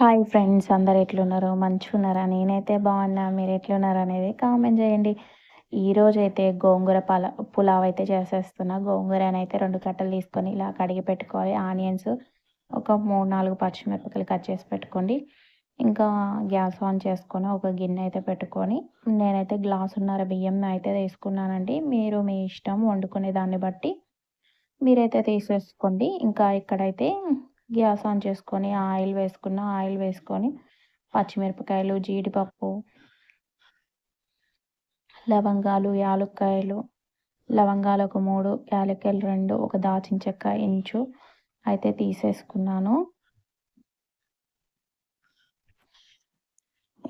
Hi friends, అందరు ఎట్లున్నారు? మంచిగున్నారా? నేనైతే బాగున్నా. మీరు ఎట్లున్నారు అనేది కామెంట్ చేయండి. ఈరోజైతే గోంగూర పులావ్ అయితే చేసేస్తున్నా. గోంగూరనైతే 2 కట్టలు తీసుకొని ఇలా కడిగి పెట్టుకోవాలి. ఆనియన్స్ ఒక 3, 4 పచ్చిమిరపకాయలు కట్ చేసి పెట్టుకోండి. ఇంకా గ్యాస్ ఆన్ చేసుకొని ఒక గిన్నె అయితే పెట్టుకొని నేనైతే గ్లాసున్నర బియ్యం అయితే తీసుకున్నానండి. మీరు మీ ఇష్టం వండుకునే దాన్ని బట్టి మీరైతే తీసేసుకోండి. ఇంకా ఇక్కడైతే గ్యాస్ ఆన్ చేసుకొని ఆయిల్ వేసుకొని పచ్చిమిరపకాయలు, జీడిపప్పు, లవంగాలు, యాలుక్కాయలు, లవంగాలు ఒక 3, యాలక్కాయలు 2, ఒక దాల్చిన చెక్క ఇంచు అయితే తీసేసుకున్నాను.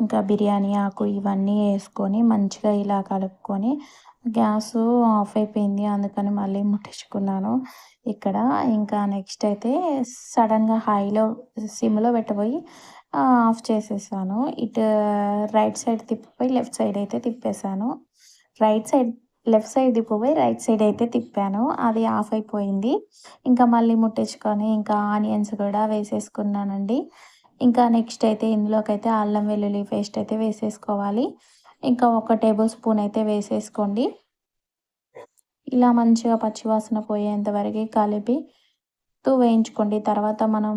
ఇంకా బిర్యానీ ఆకు ఇవన్నీ వేసుకొని మంచిగా ఇలా కలుపుకొని గ్యాసు ఆఫ్ అయిపోయింది. అందుకని మళ్ళీ ముట్టించుకున్నాను ఇక్కడ. ఇంకా నెక్స్ట్ అయితే సడన్గా సిమ్లో పెట్టబోయి ఆఫ్ చేసేసాను. ఇటు రైట్ సైడ్ తిప్పిపోయి లెఫ్ట్ సైడ్ అయితే తిప్పేశాను. రైట్ సైడ్ లెఫ్ట్ సైడ్ తిప్పిపోయి రైట్ సైడ్ అయితే తిప్పాను. అది ఆఫ్ అయిపోయింది. ఇంకా మళ్ళీ ముట్టించుకొని ఇంకా ఆనియన్స్ కూడా వేసేసుకున్నానండి. ఇంకా నెక్స్ట్ అయితే ఇందులోకైతే అల్లం వెల్లుల్లి పేస్ట్ అయితే వేసేసుకోవాలి. ఇంకా 1 టేబుల్ స్పూన్ అయితే వేసేసుకోండి. ఇలా మంచిగా పచ్చివాసన పోయేంత వరకు కలిపి వేయించుకోండి. తర్వాత మనం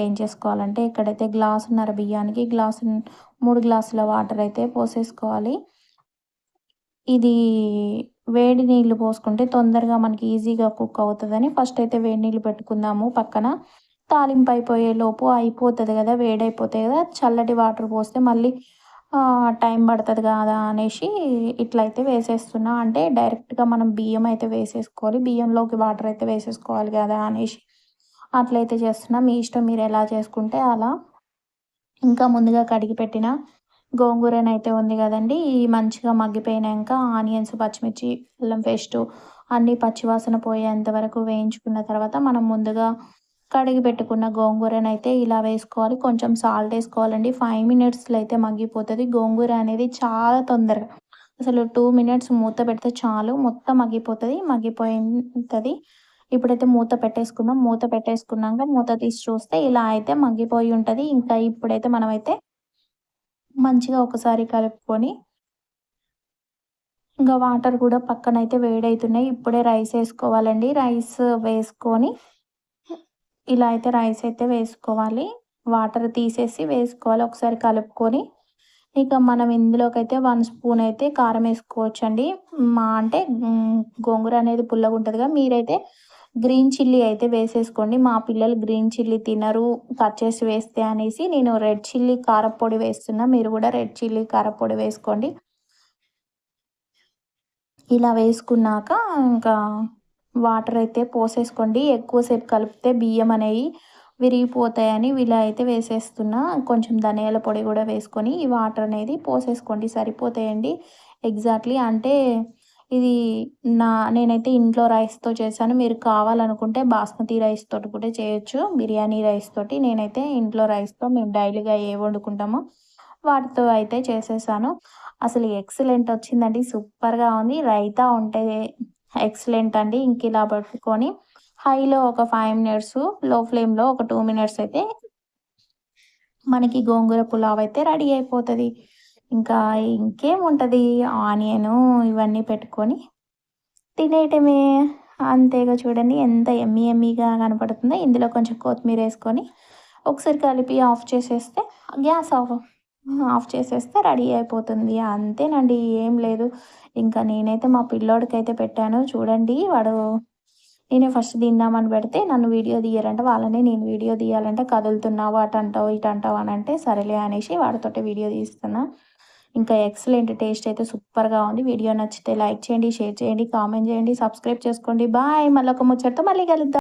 ఏం చేసుకోవాలంటే ఇక్కడైతే గ్లాసున్నర బియ్యానికి 3 గ్లాసుల వాటర్ అయితే పోసేసుకోవాలి. ఇది వేడి నీళ్ళు పోసుకుంటే తొందరగా మనకి ఈజీగా కుక్ అవుతుందని ఫస్ట్ అయితే వేడి నీళ్ళు పెట్టుకుందాము పక్కన. తాలింపు అయిపోయేలోపు అయిపోతుంది కదా, వేడైపోతాయి కదా, చల్లటి వాటర్ పోస్తే మళ్ళీ టైం పడుతుంది కదా అనేసి ఇట్లయితే వేసేస్తున్నా. అంటే డైరెక్ట్గా మనం బియ్యం అయితే వేసేసుకోవాలి, బియ్యంలోకి వాటర్ అయితే వేసేసుకోవాలి కదా అనేసి అట్లయితే చేస్తున్నా. మీ ఇష్టం, మీరు ఎలా చేసుకుంటే అలా. ఇంకా ముందుగా కడిగి పెట్టిన గోంగూరనైతే ఉంది కదండీ, ఈ మంచిగా మగ్గిపోయినాక ఆనియన్స్, పచ్చిమిర్చి, అల్లం పేస్టు అన్నీ పచ్చివాసన పోయేంత వరకు వేయించుకున్న తర్వాత మనం ముందుగా కడిగి పెట్టుకున్న గోంగూరనైతే ఇలా వేసుకోవాలి. కొంచెం సాల్ట్ వేసుకోవాలండి. 5 మినిట్స్లో అయితే మగ్గిపోతుంది. గోంగూర అనేది చాలా తొందరగా, అసలు 2 మినిట్స్ మూత పెడితే చాలు, మొత్తం మగ్గిపోతుంది. ఇప్పుడైతే మూత పెట్టేసుకుందాం. మూత పెట్టేసుకున్నాక మూత తీసి చూస్తే ఇలా అయితే మగ్గిపోయి ఉంటుంది. ఇంకా ఇప్పుడైతే మనమైతే మంచిగా ఒకసారి కలుపుకొని ఇంకా వాటర్ కూడా పక్కనైతే వేడవుతున్నాయి. ఇప్పుడే రైస్ వేసుకోవాలండి. రైస్ వేసుకొని ఇలా అయితే రైస్ అయితే వేసుకోవాలి. వాటర్ తీసేసి వేసుకోవాలి. ఒకసారి కలుపుకొని ఇక మనం ఇందులోకైతే 1 స్పూన్ అయితే కారం వేసుకోవచ్చండి. అంటే గోంగూర అనేది పుల్లగా ఉంటుందిగా, మీరైతే గ్రీన్ చిల్లీ అయితే వేసేసుకోండి. మా పిల్లలు గ్రీన్ చిల్లీ తినరు కట్ చేసి వేస్తే అనేసి నేను రెడ్ చిల్లీ కారపొడి వేస్తున్నా. మీరు కూడా రెడ్ చిల్లీ కారపొడి వేసుకోండి. ఇలా వేసుకున్నాక ఇంకా వాటర్ అయితే పోసేసుకోండి. ఎక్కువసేపు కలిపితే బియ్యం అనేవి విరిగిపోతాయని ఇలా అయితే వేసేస్తున్నా. కొంచెం ధనియాల పొడి కూడా వేసుకొని ఈ వాటర్ అనేది పోసేసుకోండి, సరిపోతాయండి. ఎగ్జాక్ట్లీ అంటే ఇది నేనైతే ఇంట్లో రైస్తో చేశాను. మీరు కావాలనుకుంటే బాస్మతి రైస్ తోటి కూడా చేయొచ్చు, బిర్యానీ రైస్ తోటి. నేనైతే ఇంట్లో రైస్తో మేము డైలీగా ఏ వండుకుంటామో వాటితో అయితే చేసేసాను. అసలు ఎక్సలెంట్ వచ్చిందండి, సూపర్గా ఉంది. రైతా ఉంటే ఎక్సలెంట్ అండి. ఇంక ఇలా పట్టుకొని హైలో ఒక 5 మినిట్స్, లో ఫ్లేమ్లో ఒక 2 మినిట్స్ అయితే మనకి గోంగూర పులావ్ అయితే రెడీ అయిపోతుంది. ఇంకా ఇంకేముంటుంది, ఆనియను ఇవన్నీ పెట్టుకొని తినేయటమే. అంతేగా, చూడండి ఎంత ఎమ్మీగా కనపడుతుందో. ఇందులో కొంచెం కొత్తిమీర వేసుకొని ఒకసారి కలిపి ఆఫ్ చేసేస్తే గ్యాస్ ఆఫ్ చేసేస్తే రెడీ అయిపోతుంది. అంతేనండి, ఏం లేదు. ఇంకా నేనైతే మా పిల్లోడికైతే పెట్టాను చూడండి. నేనే ఫస్ట్ తిందామని పెడితే నన్ను వీడియో తీయరంట. వాళ్ళని నేను వీడియో తీయాలంటే కదులుతున్నావు, అటు అంటావు ఇటు అంటావు అని అంటే సరేలే అనేసి వాడితోటే వీడియో తీస్తున్నా. ఇంకా ఎక్సలెంట్, టేస్ట్ అయితే సూపర్గా ఉంది. వీడియో నచ్చితే లైక్ చేయండి, షేర్ చేయండి, కామెంట్ చేయండి, సబ్స్క్రైబ్ చేసుకోండి. బాయ్. మళ్ళీ ఒక ముచ్చటతో మళ్ళీ కలుద్దాం.